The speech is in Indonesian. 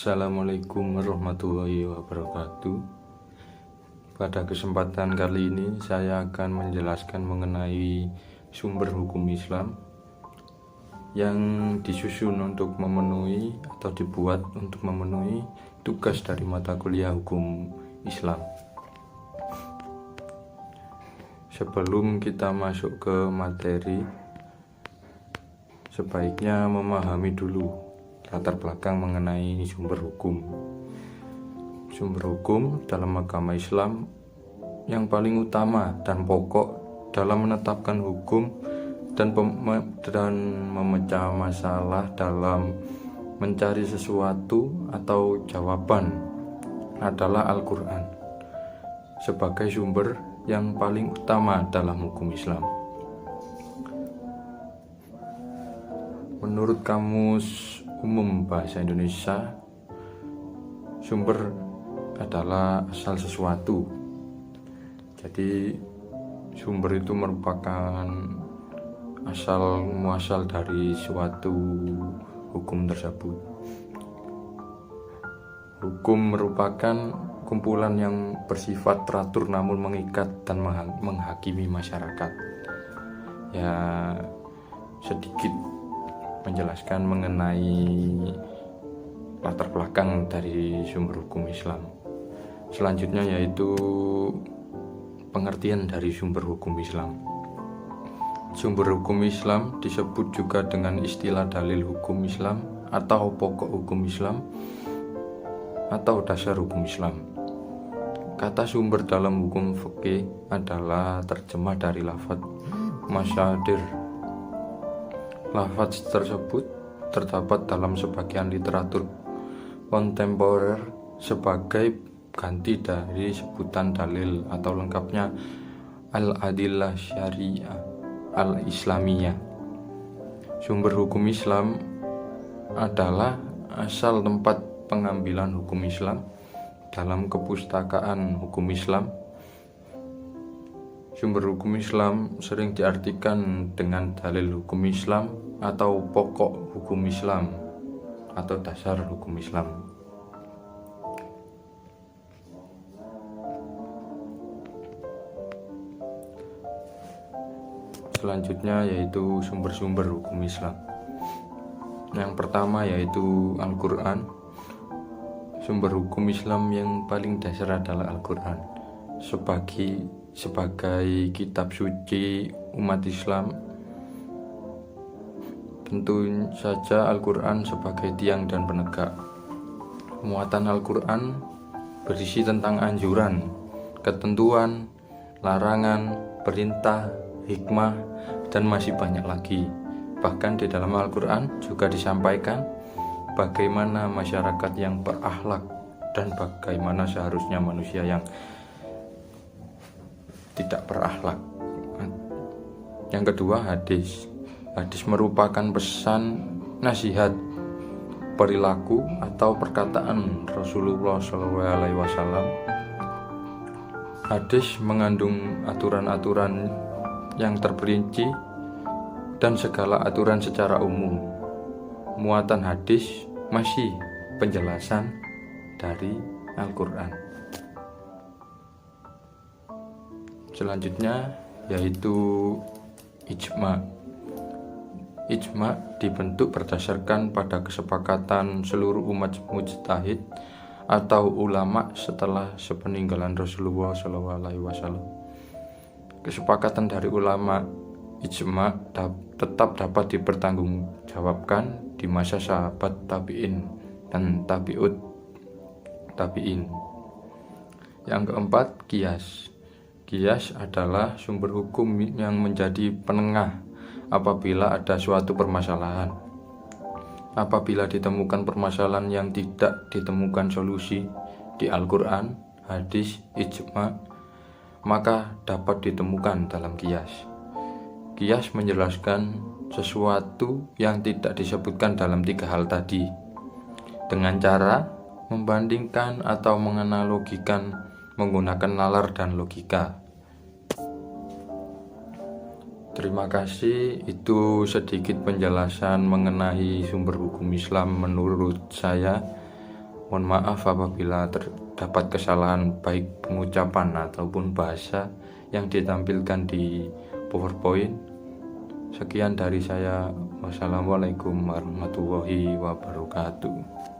Assalamualaikum warahmatullahi wabarakatuh. Pada kesempatan kali ini saya akan menjelaskan mengenai sumber hukum Islam yang disusun untuk memenuhi atau dibuat untuk memenuhi tugas dari mata kuliah hukum Islam. Sebelum kita masuk ke materi, sebaiknya memahami dulu latar belakang mengenai sumber hukum. Sumber hukum dalam agama Islam yang paling utama dan pokok dalam menetapkan hukum dan memecah masalah dalam mencari sesuatu atau jawaban adalah Al-Quran sebagai sumber yang paling utama dalam hukum Islam. Menurut Kamus Umum Bahasa Indonesia, sumber adalah asal sesuatu. Jadi sumber itu merupakan asal muasal dari suatu hukum tersebut. Hukum merupakan kumpulan yang bersifat teratur namun mengikat dan menghakimi masyarakat. Ya, sedikit menjelaskan mengenai latar belakang dari sumber hukum Islam. Selanjutnya yaitu pengertian dari sumber hukum Islam. Sumber hukum Islam disebut juga dengan istilah dalil hukum Islam atau pokok hukum Islam atau dasar hukum Islam. Kata sumber dalam hukum fikih adalah terjemah dari lafaz masyadir. Lafaz tersebut terdapat dalam sebagian literatur kontemporer sebagai ganti dari sebutan dalil atau lengkapnya al-adillah syariah al-islamiyah. Sumber hukum Islam adalah asal tempat pengambilan hukum Islam dalam kepustakaan hukum Islam. Sumber hukum Islam sering diartikan dengan dalil hukum Islam atau pokok hukum Islam atau dasar hukum Islam. Selanjutnya yaitu sumber-sumber hukum Islam. Yang pertama yaitu Al-Quran. Sumber hukum Islam yang paling dasar adalah Al-Quran sebagai kitab suci umat Islam. Tentu saja Al-Quran sebagai tiang dan penegak. Muatan Al-Quran berisi tentang anjuran, ketentuan, larangan, perintah, hikmah, dan masih banyak lagi. Bahkan di dalam Al-Quran juga disampaikan bagaimana masyarakat yang berakhlak dan bagaimana seharusnya manusia yang tidak berakhlak. Yang kedua, hadis. Hadis merupakan pesan, nasihat, perilaku atau perkataan Rasulullah SAW. Hadis mengandung aturan-aturan yang terperinci dan segala aturan secara umum. Muatan hadis masih penjelasan dari Al-Quran. Selanjutnya yaitu ijma. Ijma dibentuk berdasarkan pada kesepakatan seluruh umat mujtahid atau ulama setelah sepeninggalan Rasulullah SAW. Kesepakatan dari ulama ijma tetap dapat dipertanggungjawabkan di masa sahabat tabi'in dan tabi'in. Yang keempat, qiyas. Qiyas adalah sumber hukum yang menjadi penengah apabila ada suatu permasalahan. Apabila ditemukan permasalahan yang tidak ditemukan solusi di Al-Quran, hadis, ijma, maka dapat ditemukan dalam qiyas. Qiyas menjelaskan sesuatu yang tidak disebutkan dalam tiga hal tadi dengan cara membandingkan atau menganalogikan menggunakan nalar dan logika. Terima kasih, itu sedikit penjelasan mengenai sumber hukum Islam menurut saya. Mohon maaf apabila terdapat kesalahan baik pengucapan ataupun bahasa yang ditampilkan di PowerPoint. Sekian dari saya. Wassalamualaikum warahmatullahi wabarakatuh.